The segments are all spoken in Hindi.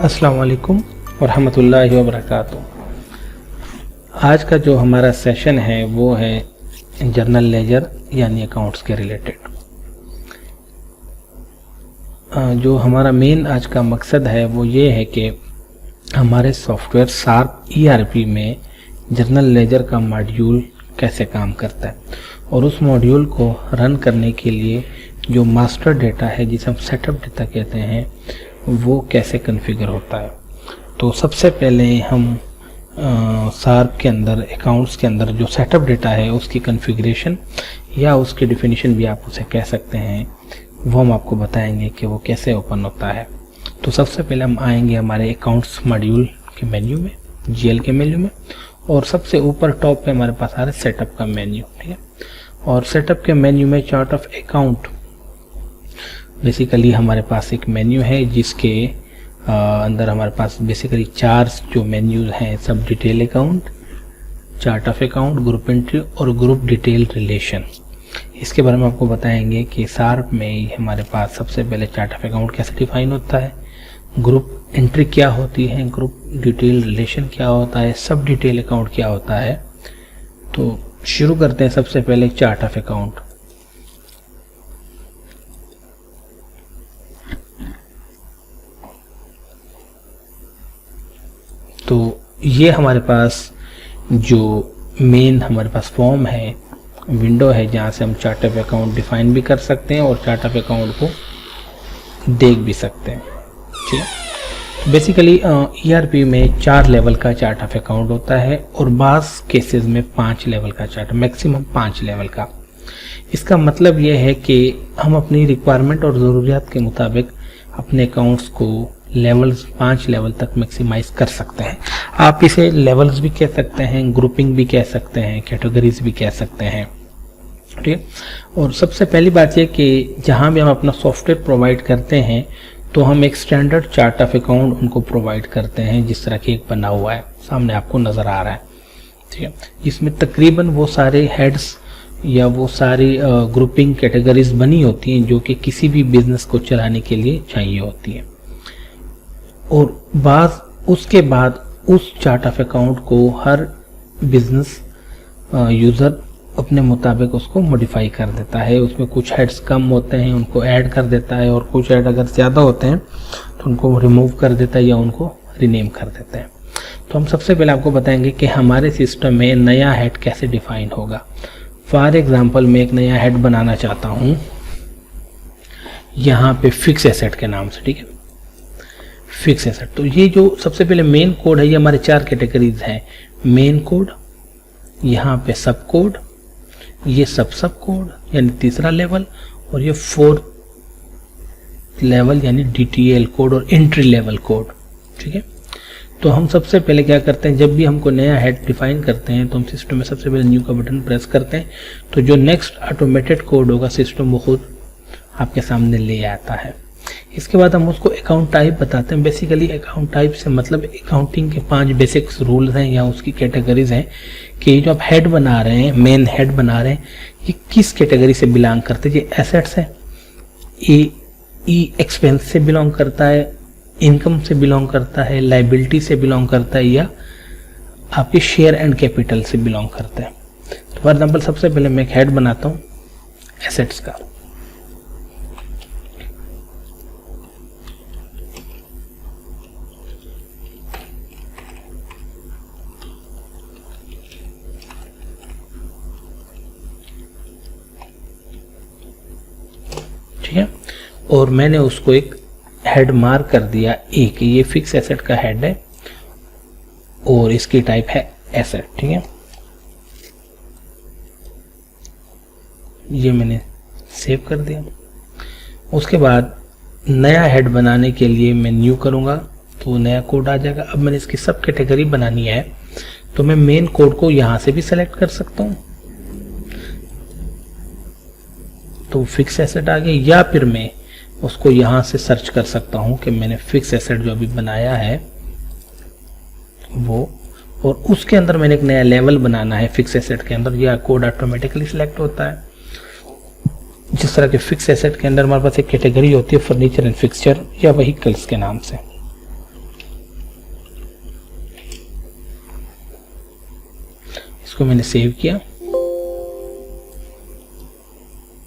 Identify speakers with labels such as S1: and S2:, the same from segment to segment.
S1: अस्सलाम वालेकुम वरहमतुल्लाहि वबरकातुहू। आज का जो हमारा सेशन है वो है जर्नल लेजर यानी अकाउंट्स के रिलेटेड। जो हमारा मेन आज का मकसद है वो ये है कि हमारे सॉफ्टवेयर शार्प ईआरपी में जर्नल लेजर का मॉड्यूल कैसे काम करता है और उस मॉड्यूल को रन करने के लिए जो मास्टर डेटा है जिसे हम सेटअप डेटा कहते हैं वो कैसे कॉन्फ़िगर होता है। तो सबसे पहले हम शार्प के अंदर अकाउंट्स के अंदर जो सेटअप डेटा है उसकी कॉन्फ़िगरेशन या उसकी डेफिनेशन भी आप उसे कह सकते हैं, वो हम आपको बताएंगे कि वो कैसे ओपन होता है। तो सबसे पहले हम आएंगे हमारे अकाउंट्स मॉड्यूल के मेन्यू में, जीएल के मेन्यू में, और सबसे ऊपर टॉप पे हमारे पास आ रहा है सेटअप का मेन्यू, ठीक है। और सेटअप के मेन्यू में चार्ट ऑफ अकाउंट बेसिकली हमारे पास एक मेन्यू है जिसके अंदर हमारे पास बेसिकली चार जो मेन्यूज हैं, सब detail account, chart of account, group entry और ग्रुप डिटेल रिलेशन। इसके बारे में आपको बताएंगे कि शार्प में हमारे पास सबसे पहले चार्ट ऑफ अकाउंट कैसे डिफाइन होता है, ग्रुप एंट्री क्या होती है, ग्रुप डिटेल रिलेशन क्या होता है, सब डिटेल अकाउंट क्या होता है। तो शुरू करते हैं सबसे पहले चार्ट ऑफ अकाउंट। तो ये हमारे पास जो मेन हमारे पास फॉर्म है, विंडो है, जहाँ से हम चार्ट ऑफ अकाउंट डिफाइन भी कर सकते हैं और चार्ट ऑफ अकाउंट को देख भी सकते हैं, ठीक है। बेसिकली ईआरपी में 4 लेवल का चार्ट ऑफ अकाउंट होता है और बास केसेस में 5 लेवल का चार्ट, मैक्सिमम 5 लेवल का। इसका मतलब यह है कि हम अपनी रिक्वायरमेंट और ज़रूरियात के मुताबिक अपने अकाउंट्स को लेवल्स 5 लेवल तक मैक्सिमाइज कर सकते हैं। आप इसे लेवल्स भी कह सकते हैं, ग्रुपिंग भी कह सकते हैं, कैटेगरीज भी कह सकते हैं, ठीक है। और सबसे पहली बात यह कि जहां भी हम अपना सॉफ्टवेयर प्रोवाइड करते हैं तो हम एक स्टैंडर्ड चार्ट ऑफ अकाउंट उनको प्रोवाइड करते हैं, जिस तरह की एक बना हुआ है, सामने आपको नज़र आ रहा है, ठीक है, जिसमें तकरीबन वो सारे हेड्स या वो सारी ग्रुपिंग कैटेगरीज बनी होती हैं जो कि किसी भी बिजनेस को चलाने के लिए चाहिए होती है। और उसके बाद उस चार्ट ऑफ अकाउंट को हर बिजनेस यूज़र अपने मुताबिक उसको मॉडिफाई कर देता है। उसमें कुछ हेड्स कम होते हैं उनको ऐड कर देता है और कुछ हेड अगर ज़्यादा होते हैं तो उनको रिमूव कर देता है या उनको रीनेम कर देता है। तो हम सबसे पहले आपको बताएंगे कि हमारे सिस्टम में नया हेड कैसे डिफाइन होगा। फॉर एग्जांपल मैं एक नया हेड बनाना चाहता हूँ यहाँ पे फिक्स एसेट के नाम से, ठीक है, फिक्स एसेट। तो ये जो सबसे पहले मेन कोड है, ये हमारे 4 कैटेगरीज हैं, मेन कोड, यहाँ पे सब कोड, ये सब कोड यानी तीसरा लेवल, और ये 4th लेवल यानी डीटीएल कोड और एंट्री लेवल कोड, ठीक है। तो हम सबसे पहले क्या करते हैं, जब भी हमको नया हेड डिफाइन करते हैं तो हम सिस्टम में सबसे पहले न्यू का बटन प्रेस करते हैं, तो जो नेक्स्ट ऑटोमेटेड कोड होगा सिस्टम वो खुद आपके सामने ले आता है। इसके बाद हम उसको अकाउंट टाइप बताते हैं। बेसिकली अकाउंट टाइप से मतलब अकाउंटिंग के 5 बेसिक रूल्स हैं या उसकी कैटेगरीज हैं कि जो आप हेड बना रहे हैं, मेन हेड बना रहे हैं, ये किस कैटेगरी से बिलोंग करते हैं। ये एसेट्स है, ई एक्सपेंस से बिलोंग करता है, इनकम से बिलोंग करता है, लाइबिलिटी से बिलोंग करता है, या आपके शेयर एंड कैपिटल से बिलोंग करता है। तो फॉर एग्जाम्पल सबसे पहले मैं एक हेड बनाता हूँ एसेट्स का। ठीक है, और मैंने उसको एक हेड मार्क कर दिया एक, ये फिक्स एसेट का हेड है और इसकी टाइप है एसेट, ठीक है। ये मैंने सेव कर दिया। उसके बाद नया हेड बनाने के लिए मैं न्यू करूंगा तो नया कोड आ जाएगा। अब मैंने इसकी सब कैटेगरी बनानी है तो मैं मेन कोड को यहां से भी सेलेक्ट कर सकता हूं, तो फिक्स एसेट आ गया, या फिर मैं उसको यहां से सर्च कर सकता हूं कि मैंने फिक्स एसेट जो अभी बनाया है वो, और उसके अंदर मैंने एक नया लेवल बनाना है फिक्स एसेट के अंदर, यह कोड ऑटोमेटिकली सिलेक्ट होता है। जिस तरह के फिक्स एसेट के अंदर हमारे पास एक कैटेगरी होती है फर्नीचर एंड फिक्सचर या व्हीकल्स के नाम से, इसको मैंने सेव किया,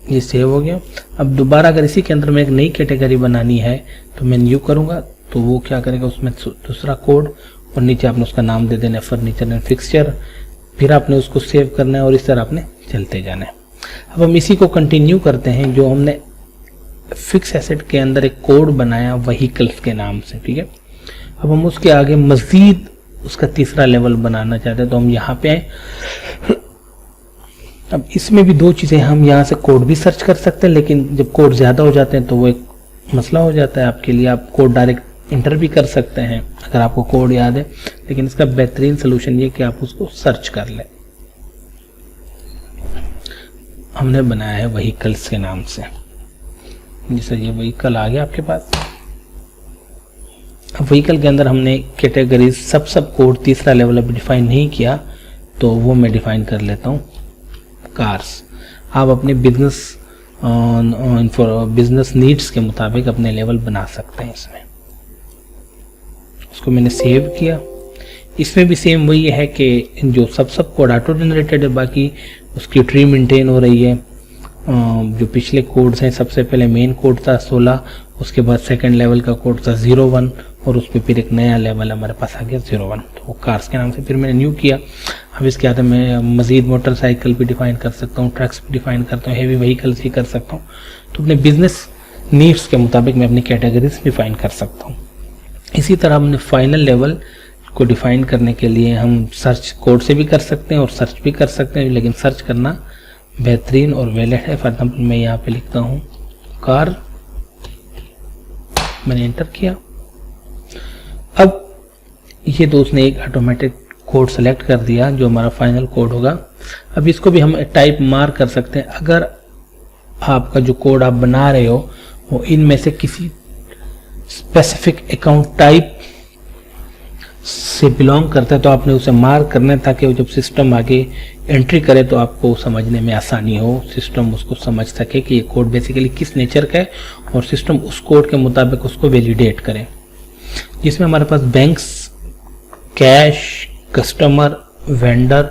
S1: ये सेव हो गया। अब दोबारा अगर इसी के अंदर में एक नई कैटेगरी बनानी है तो मैं न्यू करूंगा, तो वो क्या करेगा, उसमें दूसरा कोड और नीचे आपने उसका नाम दे देना है फर्नीचर एंड फिक्सचर, फिर आपने उसको सेव करना है और इस तरह आपने चलते जाना है। अब हम इसी को कंटिन्यू करते हैं, जो हमने फिक्स एसेट के अंदर एक कोड बनाया व्हीकल्स के नाम से, ठीक है। अब हम उसके आगे मजीद उसका तीसरा लेवल बनाना चाहते हैं, तो हम यहाँ पे आए। अब इसमें भी दो चीज़ें, हम यहाँ से कोड भी सर्च कर सकते हैं, लेकिन जब कोड ज़्यादा हो जाते हैं तो वो एक मसला हो जाता है आपके लिए। आप कोड डायरेक्ट इंटर भी कर सकते हैं अगर आपको कोड याद है, लेकिन इसका बेहतरीन सोल्यूशन ये कि आप उसको सर्च कर लें। हमने बनाया है व्हीकल्स के नाम से, जैसे ये व्हीकल आ गया आपके पास। अब व्हीकल के अंदर हमने कैटेगरीज सब कोड तीसरा लेवल अभी डिफाइन नहीं किया, तो वो मैं डिफाइन कर लेता हूँ। कार्स, आप अपने बिजनेस नीड्स के मुताबिक अपने लेवल बना सकते हैं इसमें। उसको मैंने सेव किया। इसमें भी सेम वही है कि जो सब कोड ऑटो जनरेटेड है, बाकी उसकी ट्री मेंटेन हो रही है। जो पिछले कोड्स हैं, सबसे पहले मेन कोड था 16, उसके बाद सेकंड लेवल का कोड था 01 और उस पर फिर एक नया लेवल हमारे पास आ गया 01, तो वो कार्स के नाम से फिर मैंने न्यू किया। अब इसके आगे मैं मजीद मोटरसाइकिल भी डिफाइन कर सकता हूँ, ट्रक्स भी डिफाइन करता हूँ, हेवी व्हीकल्स भी कर सकता हूँ। तो अपने बिजनेस नीड्स के मुताबिक मैं अपनी कैटेगरीज डिफाइन कर सकता हूँ। इसी तरह हमने फाइनल लेवल को डिफाइन करने के लिए हम सर्च कोड से भी कर सकते हैं और सर्च भी कर सकते हैं, लेकिन सर्च करना बेहतरीन और वैलिड है। फॉर एग्जाम्पल मैं यहाँ पे लिखता हूँ कार, मैंने एंटर किया। अब ये दोस्त ने एक ऑटोमेटिक कोड सेलेक्ट कर दिया जो हमारा फाइनल कोड होगा। अब इसको भी हम टाइप मार्क कर सकते हैं। अगर आपका जो कोड आप बना रहे हो वो इनमें से किसी स्पेसिफिक अकाउंट टाइप से बिलोंग करता है तो आपने उसे मार्क करना है, ताकि वो जब सिस्टम आगे एंट्री करे तो आपको समझने में आसानी हो, सिस्टम उसको समझ सके कि ये कोड बेसिकली किस नेचर का है और सिस्टम उस कोड के मुताबिक उसको वैलिडेट करे। जिसमें हमारे पास banks, cash, customer, vendor,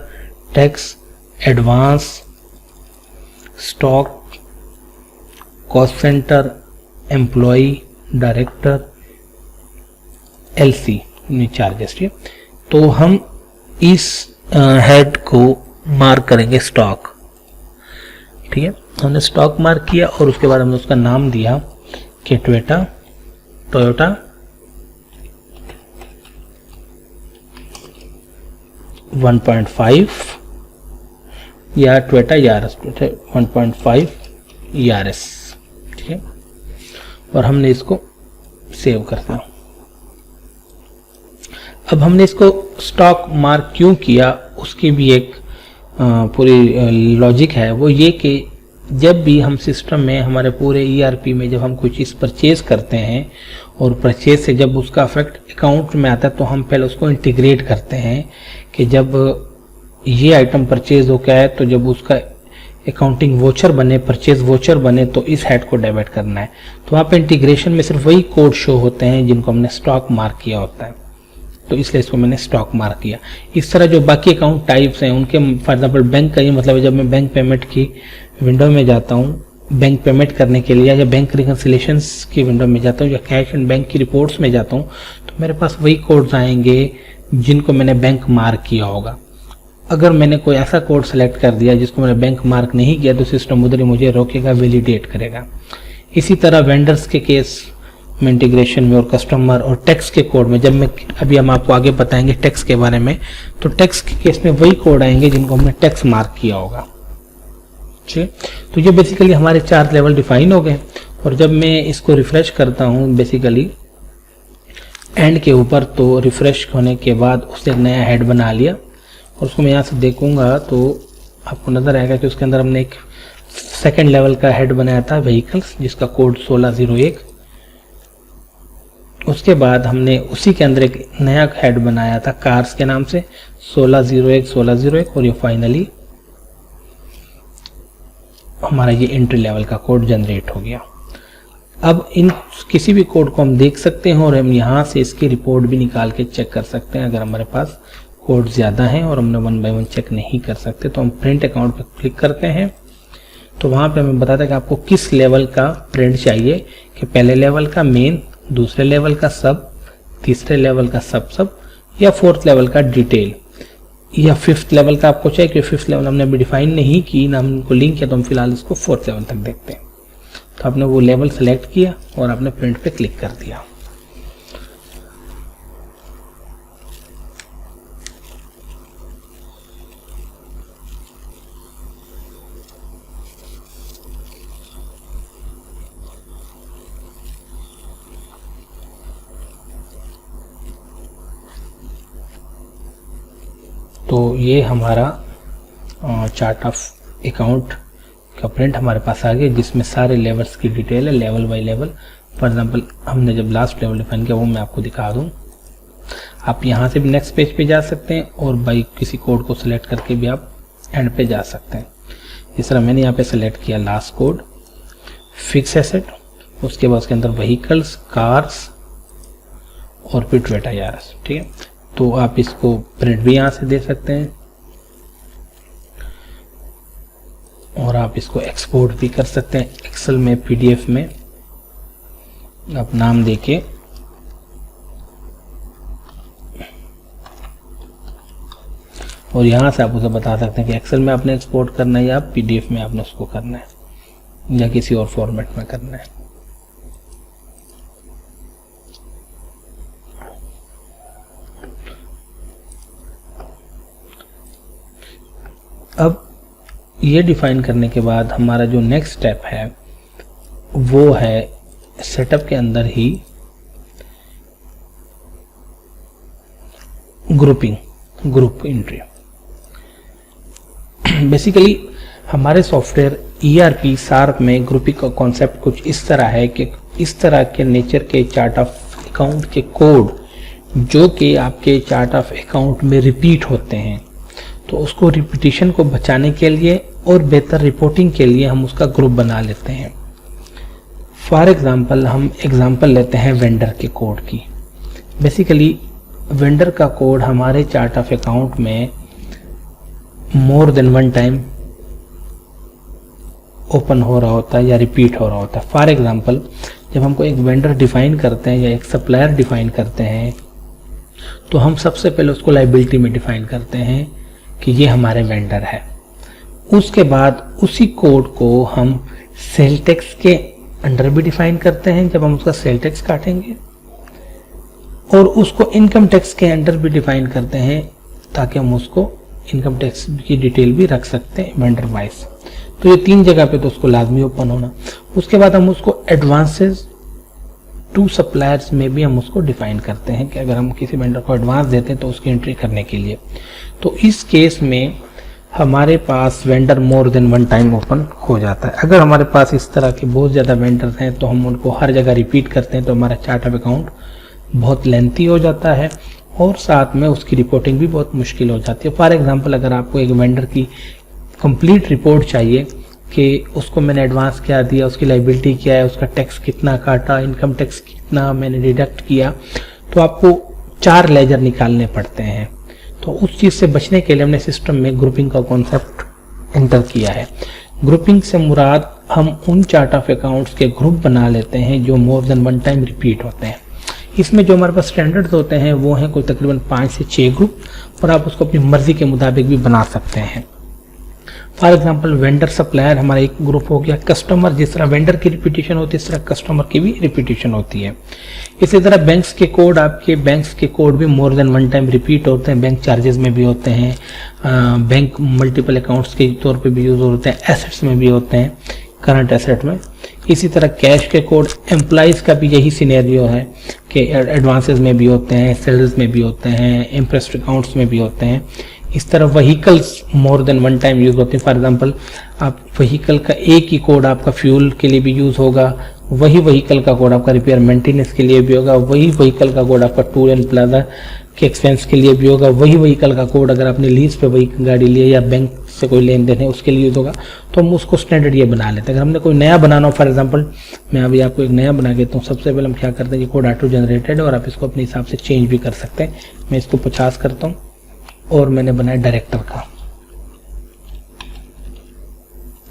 S1: tax, advance, stock, cost centre, employ, director, L C charges. तो हम इस हेड को मार्क करेंगे स्टॉक, ठीक है। हमने स्टॉक मार्क किया और उसके बाद हमने उसका नाम दिया कि टोयोटा 1.5 या टोयोटा यारिस 1.5 यारिस, ठीक है। और हमने इसको सेव कर दिया। अब हमने इसको स्टॉक मार्क क्यों किया, उसकी भी एक पूरी लॉजिक है। वो ये कि जब भी हम सिस्टम में हमारे पूरे ERP में जब हम कोई चीज़ परचेज करते हैं और परचेज से जब उसका इफेक्ट अकाउंट में आता है तो हम पहले उसको इंटीग्रेट करते हैं कि जब ये आइटम परचेज हो गया है तो जब उसका अकाउंटिंग वोचर बने, परचेज वोचर बने, तो इस हेड को डेबिट करना है। तो वहाँ पे इंटीग्रेशन में सिर्फ वही कोड शो होते हैं जिनको हमने स्टॉक मार्क किया होता है, तो इसलिए इसको मैंने स्टॉक मार्क किया। इस तरह जो बाकी अकाउंट टाइप्स हैं उनके, फॉर एग्जाम्पल बैंक का ये मतलब है, जब मैं बैंक पेमेंट की विंडो में जाता हूँ बैंक पेमेंट करने के लिए, या बैंक रिकन्सिलेशंस की विंडो में जाता हूँ, या कैश एंड बैंक की रिपोर्ट्स में जाता हूँ, तो मेरे पास वही कोड्स आएंगे जिनको मैंने बैंक मार्क किया होगा। अगर मैंने कोई ऐसा कोड सेलेक्ट कर दिया जिसको मैंने बैंक मार्क नहीं किया तो सिस्टम उधर ही मुझे रोकेगा, वैलिडेट करेगा। इसी तरह वेंडर्स के केस में इंटीग्रेशन में और कस्टमर और टैक्स के कोड में, जब मैं अभी हम आपको आगे बताएंगे टैक्स के बारे में, तो टैक्स के केस में वही कोड आएंगे जिनको हमने टैक्स मार्क किया होगा, ठीक। तो ये बेसिकली हमारे 4 लेवल डिफाइन हो गए। और जब मैं इसको रिफ्रेश करता हूँ बेसिकली एंड के ऊपर, तो रिफ्रेश होने के बाद उसने एक नया हेड बना लिया और उसको मैं यहाँ से देखूंगा तो आपको नजर आएगा कि उसके अंदर हमने एक सेकेंड लेवल का हेड बनाया था व्हीकल्स, जिसका कोड 1601। उसके बाद हमने उसी के अंदर एक नया हेड बनाया था कार्स के नाम से 1601 और ये फाइनली हमारा ये एंट्री लेवल का कोड जनरेट हो गया। अब इन किसी भी कोड को हम देख सकते हैं और हम यहाँ से इसकी रिपोर्ट भी निकाल के चेक कर सकते हैं अगर हमारे पास कोड ज़्यादा हैं और हमने 1 बाय 1 चेक नहीं कर सकते, तो हम प्रिंट अकाउंट पर क्लिक करते हैं। तो वहाँ पे हमें बताता है कि आपको किस लेवल का प्रिंट चाहिए, कि पहले लेवल का मेन, दूसरे लेवल का सब, तीसरे लेवल का सब या 4th लेवल का डिटेल, या 5th लेवल का आपको चाहिए, कि 5th लेवल हमने अभी डिफाइन नहीं की ना, हमको लिंक किया, तो हम फिलहाल इसको 4th लेवल तक देखते हैं। तो आपने वो लेवल सेलेक्ट किया और आपने प्रिंट पे क्लिक कर दिया। तो ये हमारा चार्ट ऑफ अकाउंट का प्रिंट हमारे पास आ गया, जिसमें सारे लेवल्स की डिटेल है, level by level. For example हमने जब लास्ट लेवल डिफाइन किया वो मैं आपको दिखा दूं। आप यहाँ से भी नेक्स्ट पेज पे जा सकते हैं और बाई किसी कोड को सिलेक्ट करके भी आप एंड पे जा सकते हैं। इस तरह मैंने यहाँ पे सिलेक्ट किया लास्ट कोड, फिक्स एसेट, उसके बाद उसके अंदर व्हीकल्स, कार्स और फिर ट्वेटा यार्स। ठीक है, तो आप इसको प्रिंट भी यहाँ से दे सकते हैं और आप इसको एक्सपोर्ट भी कर सकते हैं एक्सेल में, पीडीएफ में। आप नाम देके और यहाँ से आप उसे बता सकते हैं कि एक्सेल में आपने एक्सपोर्ट करना है या पीडीएफ में आपने उसको करना है या किसी और फॉर्मेट में करना है। अब ये डिफाइन करने के बाद हमारा जो नेक्स्ट स्टेप है वो है सेटअप के अंदर ही ग्रुपिंग, ग्रुप एंट्री। बेसिकली हमारे सॉफ्टवेयर ERP शार्प में ग्रुपिंग का कॉन्सेप्ट कुछ इस तरह है कि इस तरह के नेचर के चार्ट ऑफ अकाउंट के कोड जो कि आपके चार्ट ऑफ अकाउंट में रिपीट होते हैं, तो उसको रिपीटिशन को बचाने के लिए और बेहतर रिपोर्टिंग के लिए हम उसका ग्रुप बना लेते हैं। फॉर एग्जांपल हम एग्जांपल लेते हैं वेंडर के कोड की। बेसिकली वेंडर का कोड हमारे चार्ट ऑफ अकाउंट में मोर देन 1 टाइम ओपन हो रहा होता है या रिपीट हो रहा होता है। फॉर एग्जांपल जब हमको एक वेंडर डिफाइन करते हैं या एक सप्लायर डिफाइन करते हैं, तो हम सबसे पहले उसको लायबिलिटी में डिफाइन करते हैं कि ये हमारे वेंडर है। उसके बाद उसी कोड को हम सेल टैक्स के अंडर भी डिफाइन करते हैं जब हम उसका सेल टैक्स काटेंगे, और उसको इनकम टैक्स के अंडर भी डिफाइन करते हैं ताकि हम उसको इनकम टैक्स की डिटेल भी रख सकते हैं वेंडर वाइज। तो ये 3 जगह पे तो उसको लाजमी ओपन होना। उसके बाद हम उसको एडवांसेस टू सप्लायर्स में भी हम उसको डिफाइन करते हैं कि अगर हम किसी वेंडर को एडवांस देते हैं तो उसकी एंट्री करने के लिए। तो इस केस में हमारे पास vendor more than 1 time open हो जाता है। अगर हमारे पास इस तरह के बहुत ज़्यादा वेंडर्स हैं तो हम उनको हर जगह रिपीट करते हैं, तो हमारा चार्ट ऑफ अकाउंट बहुत लेंथी हो जाता है और साथ में उसकी रिपोर्टिंग भी बहुत मुश्किल हो जाती है। फॉर एग्जांपल अगर आपको एक वेंडर की कंप्लीट रिपोर्ट चाहिए कि उसको मैंने एडवांस क्या दिया, उसकी लायबिलिटी क्या है, उसका टैक्स कितना काटा, इनकम टैक्स कितना मैंने डिडक्ट किया, तो आपको 4 लेजर निकालने पड़ते हैं। तो उस चीज़ से बचने के लिए हमने सिस्टम में ग्रुपिंग का कॉन्सेप्ट एंटर किया है। ग्रुपिंग से मुराद हम उन चार्ट ऑफ अकाउंट्स के ग्रुप बना लेते हैं जो मोर देन 1 टाइम रिपीट होते हैं। इसमें जो हमारे पास स्टैंडर्ड्स होते हैं वो हैं कोई तकरीबन 5 से 6 ग्रुप, और आप उसको अपनी मर्जी के मुताबिक भी बना सकते हैं। फॉर एग्जांपल वेंडर सप्लायर हमारा एक ग्रुप हो गया। कस्टमर, जिस तरह वेंडर की रिपीटिशन होती है इस तरह कस्टमर की भी रिपीटिशन होती है। इसी तरह बैंक्स के कोड, आपके बैंक्स के कोड भी मोर देन 1 टाइम रिपीट होते हैं। बैंक चार्जेस में भी होते हैं, बैंक मल्टीपल अकाउंट्स के तौर पे भी यूज होते हैं, एसेट्स में भी होते हैं, करंट एसेट में। इसी तरह कैश के कोड, एम्प्लॉइज का भी यही सिनेरियो है कि एडवांसेस में भी होते हैं, सेल्स में भी होते हैं, इंटरेस्ट अकाउंट्स में भी होते हैं। इस तरह व्हीकल्स मोर देन 1 टाइम यूज होते हैं। फॉर एग्जांपल आप व्हीकल का एक ही कोड आपका फ्यूल के लिए भी यूज होगा, वही व्हीकल का कोड आपका रिपेयर मेंटेनेंस के लिए भी होगा, वही व्हीकल का कोड आपका टूर एंड प्लाजा के एक्सपेंस के लिए भी होगा, वही व्हीकल का कोड अगर आपने लीज पे वही गाड़ी ली या बैंक से कोई लेन देन है उसके लिए यूज होगा। तो हम उसको स्टैंडर्ड ये बना लेते हैं। अगर हमने कोई नया बनाना हो, फॉर एग्जांपल मैं अभी आपको एक नया बना के देता हूँ। सबसे पहले हम क्या करते हैं, ये कोड ऑटो जनरेटेड है और आप इसको अपने हिसाब से चेंज भी कर सकते हैं। मैं इसको 50 करता हूँ और मैंने बनाया डायरेक्टर का।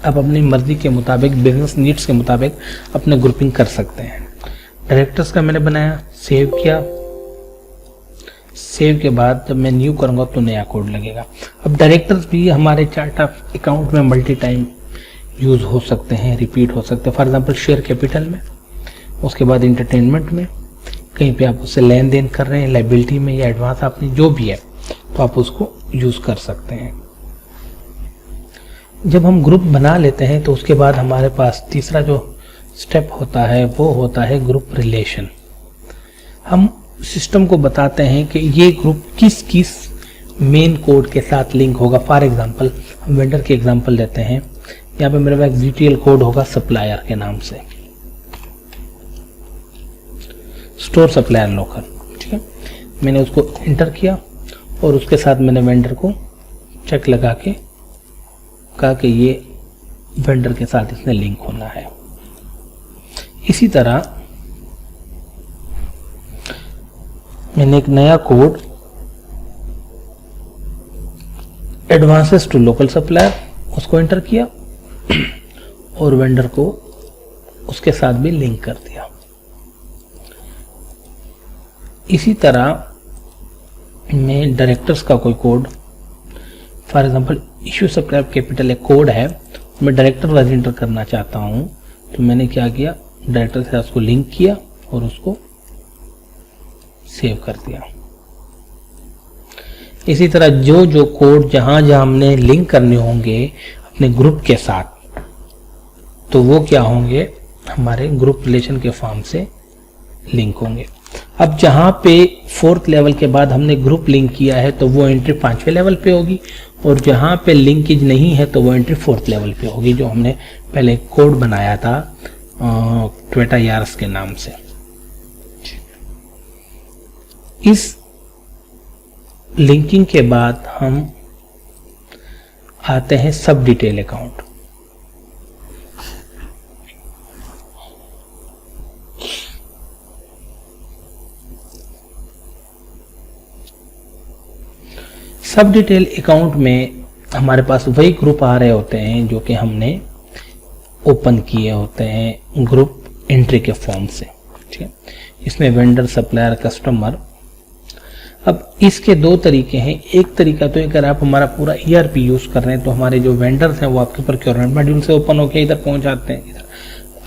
S1: आप अपनी मर्जी के मुताबिक, बिजनेस नीड्स के मुताबिक अपने ग्रुपिंग कर सकते हैं। डायरेक्टर्स का मैंने बनाया, सेव किया। सेव के बाद जब मैं न्यू करूंगा तो नया कोड लगेगा। अब डायरेक्टर्स भी हमारे चार्ट ऑफ अकाउंट में मल्टी टाइम यूज हो सकते हैं, रिपीट हो सकते हैं। फॉर एग्जांपल शेयर कैपिटल में, उसके बाद इंटरटेनमेंट में, कहीं पे आप उससे लेन देन कर रहे हैं, लाइबिलिटी में या एडवांस आपने जो भी है, तो आप उसको यूज कर सकते हैं। जब हम ग्रुप बना लेते हैं तो उसके बाद हमारे पास तीसरा जो स्टेप होता है वो होता है ग्रुप रिलेशन। हम सिस्टम को बताते हैं कि ये ग्रुप किस किस मेन कोड के साथ लिंक होगा। फॉर एग्जांपल हम वेंडर के एग्जांपल लेते हैं। यहाँ पे मेरे पास जीटीएल कोड होगा सप्लायर के नाम से, स्टोर सप्लायर लोकल, ठीक है। मैंने उसको एंटर किया और उसके साथ मैंने वेंडर को चेक लगा के कहा कि ये वेंडर के साथ इसने लिंक होना है। इसी तरह मैंने एक नया code advances to local supplier उसको एंटर किया और वेंडर को उसके साथ भी लिंक कर दिया। इसी तरह मैं डायरेक्टर्स का कोई code, for example issue supplier capital एक कोड है, मैं डायरेक्टर वाइज एंटर करना चाहता हूं, तो मैंने क्या किया, डायरेक्टर से उसको लिंक किया और उसको सेव कर दिया। इसी तरह जो जो कोड जहां जहां हमने लिंक करने होंगे अपने ग्रुप के साथ, तो वो क्या होंगे, हमारे ग्रुप रिलेशन के फॉर्म से लिंक होंगे। अब जहां पे 4th लेवल के बाद हमने ग्रुप लिंक किया है तो वो एंट्री 5वें लेवल पे होगी, और जहां पे लिंकेज नहीं है तो वो एंट्री 4th लेवल पे होगी, जो हमने पहले कोड बनाया था ट्वेटा यार्स के नाम से। इस लिंकिंग के बाद हम आते हैं सब डिटेल अकाउंट। सब डिटेल अकाउंट में हमारे पास वही ग्रुप आ रहे होते हैं जो कि हमने ओपन किए होते हैं ग्रुप एंट्री के फॉर्म से, ठीक है। इसमें वेंडर, सप्लायर, कस्टमर। अब इसके दो तरीके हैं। एक तरीका तो अगर आप हमारा पूरा ERP यूज कर रहे हैं तो हमारे जो वेंडर्स हैं वो आपके प्रोक्योरमेंट मॉड्यूल से ओपन होकर इधर पहुंच जाते हैं, इधर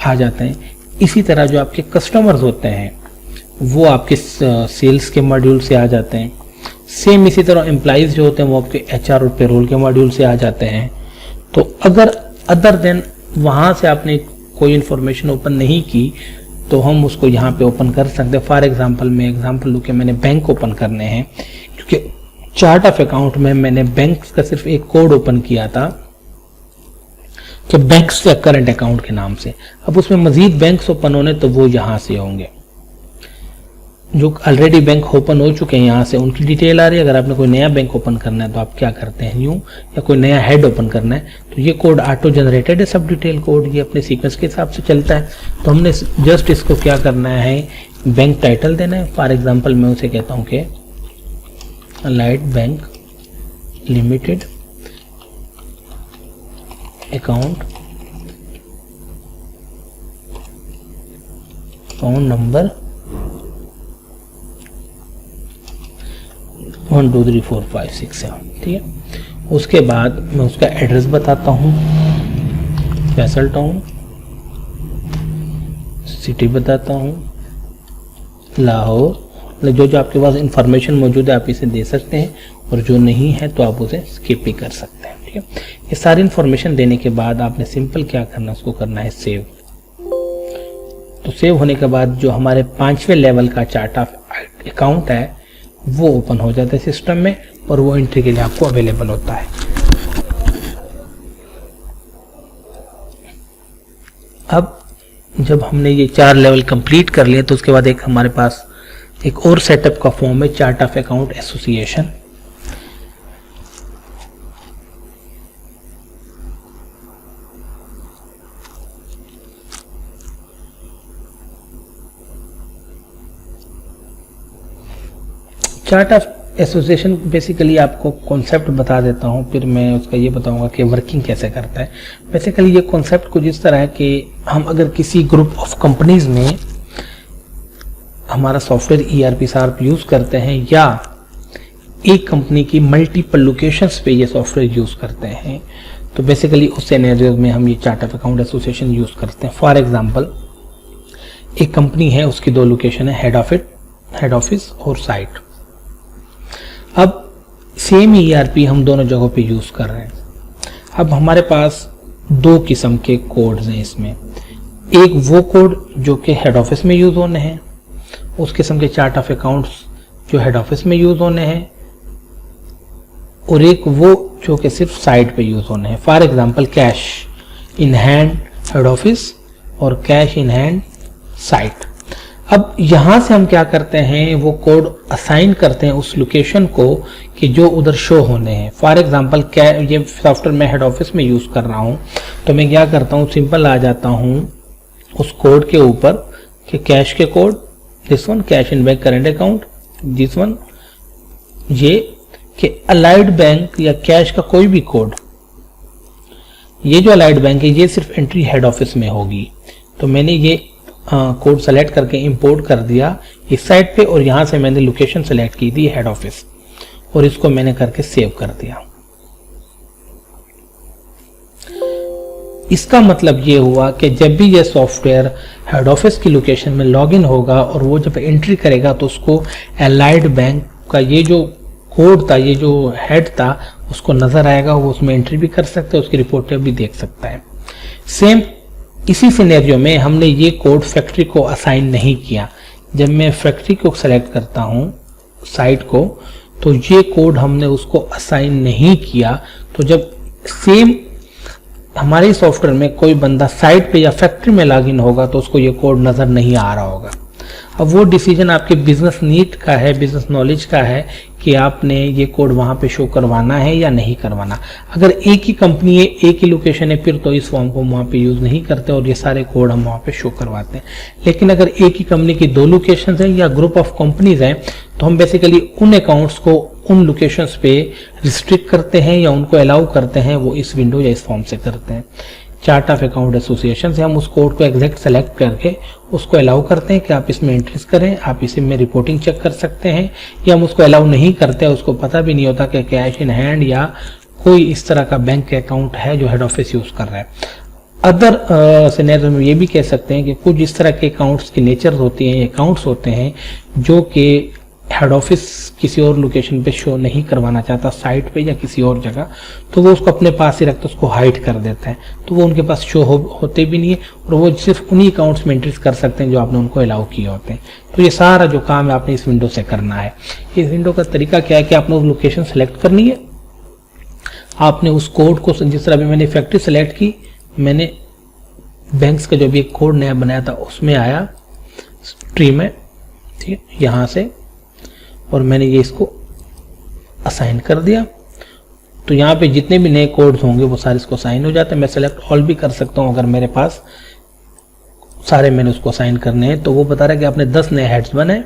S1: आ जाते हैं। इसी तरह जो आपके कस्टमर्स होते हैं वो आपके सेल्स के मॉड्यूल से आ जाते हैं। सेम इसी तरह एम्प्लॉइज जो होते हैं वो आपके HR और पेरोल के मॉड्यूल से आ जाते हैं। तो अगर अदर देन वहां से आपने कोई इंफॉर्मेशन ओपन नहीं की तो हम उसको यहाँ पे ओपन कर सकते हैं। फॉर एग्जांपल मैं एग्जांपल लूँ कि मैंने बैंक ओपन करने हैं, क्योंकि चार्ट ऑफ अकाउंट में मैंने बैंक का सिर्फ एक कोड ओपन किया था कि बैंक्स करंट अकाउंट के नाम से। अब उसमें मजीद बैंक्स ओपन होने तो वो यहाँ से होंगे, जो ऑलरेडी बैंक ओपन हो चुके हैं यहाँ से उनकी डिटेल आ रही है। अगर आपने कोई नया बैंक ओपन करना है तो आप क्या करते हैं, न्यू, या कोई नया हेड ओपन करना है तो ये कोड ऑटो जनरेटेड है। सब डिटेल कोड ये अपने सीक्वेंस के हिसाब से चलता है। तो हमने जस्ट इसको क्या करना है, बैंक टाइटल देना है। फॉर एग्जाम्पल मैं उसे कहता हूँ कि allied bank limited account number 1 2 3 4 5 6 7, ठीक है। उसके बाद मैं उसका एड्रेस बताता हूँ, फैसल टाउन, सिटी बताता हूँ लाहौर। जो जो आपके पास इंफॉर्मेशन मौजूद है आप इसे दे सकते हैं, और जो नहीं है तो आप उसे स्किप भी कर सकते हैं, ठीक है। ये सारी इंफॉर्मेशन देने के बाद आपने सिंपल क्या करना, उसको करना है सेव। तो सेव होने के बाद जो हमारे 5वें लेवल का चार्ट ऑफ अकाउंट है वो ओपन हो जाता है सिस्टम में, और वो एंट्री के लिए आपको अवेलेबल होता है। अब जब हमने ये 4 लेवल कंप्लीट कर लिए तो उसके बाद एक हमारे पास एक और सेटअप का फॉर्म है, chart of account association. Chart of association basically आपको कॉन्सेप्ट बता देता हूँ, फिर मैं उसका ये बताऊंगा कि वर्किंग कैसे करता है। बेसिकली ये कॉन्सेप्ट कुछ इस तरह है कि हम अगर किसी ग्रुप ऑफ कंपनीज में हमारा सॉफ्टवेयर ERP सार्प यूज़ करते हैं या एक कंपनी की मल्टीपल लोकेशंस पे ये सॉफ्टवेयर यूज़ करते हैं, तो बेसिकली उस सिनेरियो में हम ये chart of account association use करते हैं। फॉर एग्जांपल, एक कंपनी है, उसकी 2 लोकेशन है, हेड ऑफिस और साइट। अब सेम ERP हम दोनों जगहों पे यूज़ कर रहे हैं। अब हमारे पास 2 किस्म के कोड्स हैं इसमें। एक वो कोड जो कि हेड ऑफिस में यूज़ होने हैं, उस किस्म के चार्ट ऑफ अकाउंट्स जो हेड ऑफिस में यूज़ होने हैं, और एक वो जो कि सिर्फ साइट पे यूज़ होने हैं। For example, cash in hand head office और कैश इन हैंड साइट। अब यहाँ से हम क्या करते हैं, वो कोड असाइन करते हैं उस लोकेशन को कि जो उधर शो होने हैं। फॉर एग्जांपल, ये सॉफ्टवेयर मैं हेड ऑफिस में यूज़ कर रहा हूँ, तो मैं क्या करता हूँ, सिंपल आ जाता हूँ उस कोड के ऊपर कि कैश के code, this one, cash in bank current account, this one, ये कि अलाइड बैंक या कैश का कोई भी कोड, ये जो अलाइड बैंक है ये सिर्फ एंट्री हेड ऑफिस में होगी। तो मैंने ये कोड सेलेक्ट करके इंपोर्ट कर दिया इस साइड पे, और यहाँ से मैंने लोकेशन सेलेक्ट की थी हेड ऑफिस, और इसको मैंने करके सेव कर दिया। इसका मतलब ये हुआ कि जब भी ये सॉफ्टवेयर हेड ऑफिस की लोकेशन में लॉगिन होगा और वो जब एंट्री करेगा तो उसको अलाइड बैंक का ये जो कोड था, ये जो हेड था, उसको नजर आएगा, वो उसमें एंट्री भी कर सकता है, उसकी रिपोर्ट भी देख सकता है। सेम इसी सिनेरियो में हमने ये कोड फैक्ट्री को असाइन नहीं किया। जब मैं फैक्ट्री को सेलेक्ट करता हूँ साइट को, तो ये कोड हमने उसको असाइन नहीं किया। तो जब सेम हमारे सॉफ्टवेयर में कोई बंदा साइट पे या फैक्ट्री में लॉगिन होगा तो उसको ये कोड नज़र नहीं आ रहा होगा। अब वो डिसीजन आपके बिजनेस नीड का है, बिजनेस नॉलेज का है कि आपने ये कोड वहाँ पे शो करवाना है या नहीं करवाना। अगर एक ही कंपनी है, एक ही लोकेशन है, फिर तो इस फॉर्म को वहाँ पे यूज़ नहीं करते और ये सारे कोड हम वहाँ पे शो करवाते हैं। लेकिन अगर एक ही कंपनी की 2 लोकेशंस हैं या ग्रुप ऑफ कंपनीज हैं, तो हम बेसिकली उन अकाउंट्स को उन लोकेशंस पे रिस्ट्रिक्ट करते हैं या उनको अलाउ करते हैं, वो इस विंडो या इस फॉर्म से करते हैं। चार्ट ऑफ अकाउंट एसोसिएशन से हम उस कोड को एग्जैक्ट सेलेक्ट करके उसको अलाउ करते हैं कि आप इसमें एंट्रीज करें, आप इसी में रिपोर्टिंग चेक कर सकते हैं, या हम उसको अलाउ नहीं करते, उसको पता भी नहीं होता कि कैश इन हैंड या कोई इस तरह का बैंक अकाउंट है जो हेड ऑफिस यूज कर रहा है। अदर सिनेरियो में ये भी कह सकते हैं कि कुछ इस तरह के अकाउंट्स की नेचर होती हैं, अकाउंट्स होते हैं जो कि हेड ऑफिस किसी और लोकेशन पे शो नहीं करवाना चाहता, साइट पे या किसी और जगह, तो वो उसको अपने पास ही रखते, उसको हाइड कर देते हैं, तो वो उनके पास शो होते भी नहीं है, और वो सिर्फ उन्हीं अकाउंट्स में एंट्रीज कर सकते हैं जो आपने उनको अलाउ किए होते हैं। तो ये सारा जो काम है आपने इस विंडो से करना है। इस विंडो का तरीका क्या है कि आपने उस लोकेशन सेलेक्ट करनी है, आपने उस कोड को, जिस तरह भी मैंने फैक्ट्री सेलेक्ट की, मैंने बैंक्स का जो भी एक कोड नया बनाया था उसमें आया ट्री में, ठीक है, यहाँ से, और मैंने ये इसको असाइन कर दिया। तो यहाँ पे जितने भी नए कोड्स होंगे वो सारे इसको असाइन हो जाते हैं। मैं सेलेक्ट ऑल भी कर सकता हूँ अगर मेरे पास सारे मैंने उसको असाइन करने हैं। तो वो बता रहा है कि आपने 10 नए हेड्स बनाए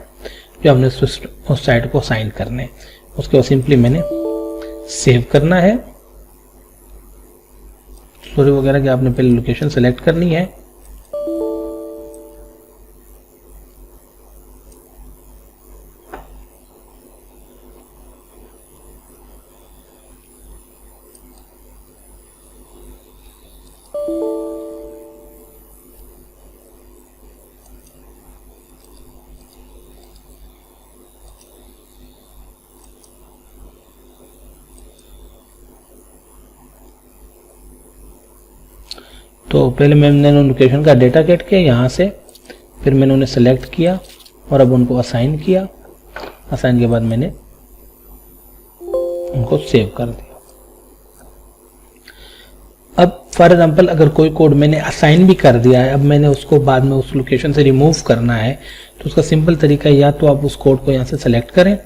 S1: जो आपने उस साइट को असाइन करने हैं। उसके बाद सिंपली मैंने सेव करना है। स्टोरी वगैरह की आपने पहले लोकेशन सेलेक्ट करनी है। तो पहले मैंने लोकेशन का डेटा गेट किया यहाँ से, फिर मैंने उन्हें सेलेक्ट किया और अब उनको असाइन किया। असाइन के बाद मैंने उनको सेव कर दिया। अब फॉर एग्जांपल अगर कोई कोड मैंने असाइन भी कर दिया है, अब मैंने उसको बाद में उस लोकेशन से रिमूव करना है, तो उसका सिंपल तरीका या तो आप उस कोड को यहाँ से सेलेक्ट करें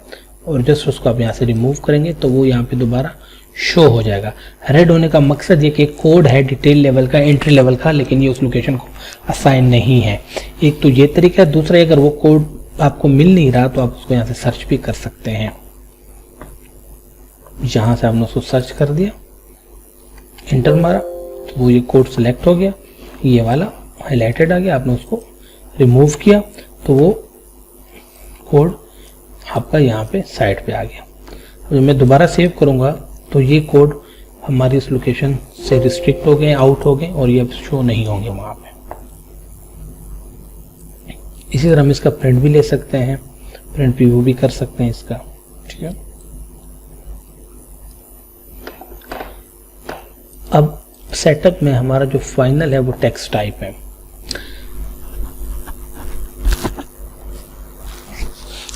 S1: और जस्ट उसको आप यहाँ से रिमूव करेंगे तो वो यहाँ पे दोबारा शो हो जाएगा। रेड होने का मकसद ये कि कोड है डिटेल लेवल का, एंट्री लेवल का, लेकिन ये उस लोकेशन को असाइन नहीं है। एक तो ये तरीका है। दूसरा, अगर वो कोड आपको मिल नहीं रहा तो आप उसको यहाँ से सर्च भी कर सकते हैं। यहाँ से आपने उसको सर्च कर दिया, इंटर मारा तो वो ये कोड सेलेक्ट हो गया, ये वाला हाईलाइटेड आ गया, आपने उसको रिमूव किया तो वो कोड आपका यहाँ पे साइड पे आ गया। जब मैं दोबारा सेव करूँगा तो ये कोड हमारी इस लोकेशन से रिस्ट्रिक्ट हो गए, आउट हो गए और ये अब शो नहीं होंगे वहाँ पे। इसी तरह हम इसका प्रिंट भी ले सकते हैं, प्रिंट प्रीव्यू भी कर सकते हैं इसका, ठीक है। अब सेटअप में हमारा जो फाइनल है वो टेक्स्ट टाइप है।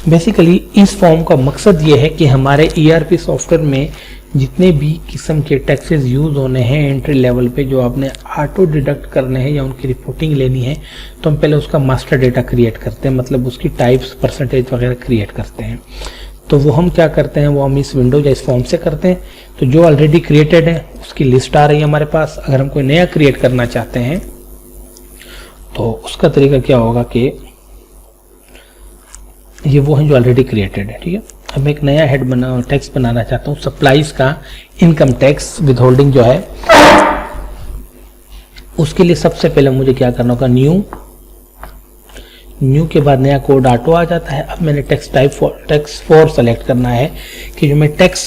S1: बेसिकली इस फॉर्म का मकसद ये है कि हमारे ERP सॉफ्टवेयर में जितने भी किस्म के टैक्सेस यूज होने हैं एंट्री लेवल पे, जो आपने ऑटो डिडक्ट करने हैं या उनकी रिपोर्टिंग लेनी है, तो हम पहले उसका मास्टर डेटा क्रिएट करते हैं, मतलब उसकी टाइप्स, परसेंटेज वगैरह क्रिएट करते हैं। तो वो हम क्या करते हैं, वो हम इस विंडो या इस फॉर्म से करते हैं। तो जो ऑलरेडी क्रिएटेड है उसकी लिस्ट आ रही है हमारे पास। अगर हम कोई नया क्रिएट करना चाहते हैं तो उसका तरीका क्या होगा कि ये वो है जो ऑलरेडी क्रिएटेड है, ठीक है। अब मैं एक नया हेड टैक्स बनाना चाहता हूँ, सप्लाईज का इनकम टैक्स विदहोल्डिंग जो है, उसके लिए सबसे पहले मुझे क्या करना होगा, न्यू के बाद नया कोड ऑटो आ जाता है। अब मैंने टैक्स टाइप टैक्स 4 सेलेक्ट करना है कि जो मैं टैक्स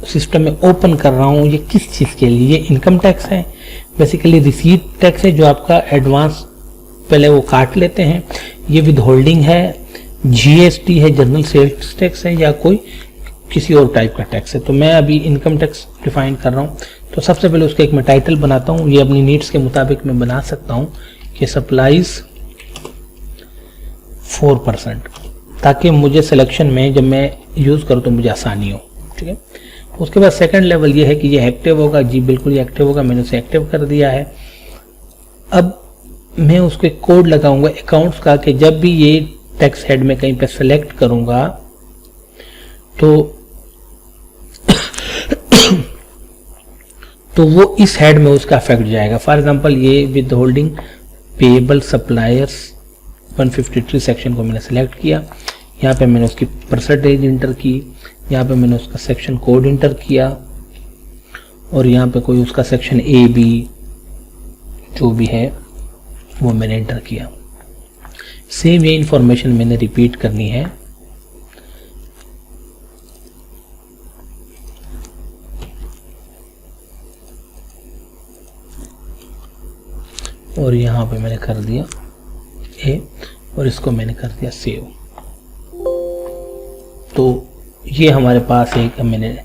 S1: सिस्टम में ओपन कर रहा हूँ ये किस चीज़ के लिए। ये इनकम टैक्स है, बेसिकली रिसीट टैक्स है जो आपका एडवांस पहले वो काट लेते हैं। ये विदहोल्डिंग है, GST है, जनरल सेल्स टैक्स है, या कोई किसी और टाइप का टैक्स है। तो मैं अभी इनकम टैक्स डिफाइन कर रहा हूँ। तो सबसे पहले उसका एक मैं टाइटल बनाता हूँ, ये अपनी नीड्स के मुताबिक मैं बना सकता हूँ कि सप्लाईज 4%, ताकि मुझे सिलेक्शन में जब मैं यूज़ करूँ तो मुझे आसानी हो, ठीक है। उसके बाद सेकंड लेवल ये है कि ये एक्टिव होगा। जी बिल्कुल ये एक्टिव होगा, मैंने उसे एक्टिव कर दिया है। अब मैं उसको एक कोड लगाऊंगा अकाउंट्स का कि जब भी ये टैक्स हेड में कहीं पे सेलेक्ट करूंगा तो वो इस हेड में उसका इफेक्ट जाएगा। फॉर एग्जांपल ये with holding payable suppliers 153 section को मैंने सेलेक्ट किया, यहाँ पे मैंने उसकी परसेंटेज इंटर की, यहाँ पे मैंने उसका सेक्शन कोड इंटर किया और यहाँ पे कोई उसका सेक्शन AB जो भी है वो मैंने इंटर किया। सेम ये इंफॉर्मेशन मैंने रिपीट करनी है। और यहाँ पे मैंने कर दिया A और इसको मैंने कर दिया सेव। तो ये हमारे पास एक मैंने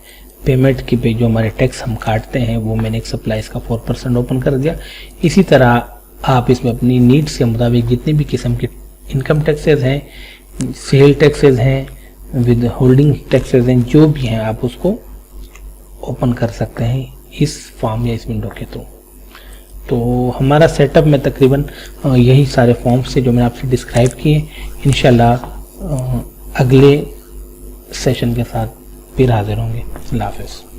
S1: पेमेंट की पे जो हमारे टैक्स हम काटते हैं वो मैंने एक सप्लाईज का 4% ओपन कर दिया। इसी तरह आप इसमें अपनी नीड्स के मुताबिक जितने भी किस्म के इनकम टैक्सेस हैं, सेल टैक्सेस हैं, विद होल्डिंग टैक्सेस हैं, जो भी हैं आप उसको ओपन कर सकते हैं इस फॉर्म या इस विंडो के थ्रू। तो हमारा सेटअप में तकरीबन यही सारे फॉर्म्स से जो मैंने आपसे डिस्क्राइब किए। इंशाल्लाह अगले सेशन के साथ फिर हाजिर होंगे। अल्लाह हाफ़िज़।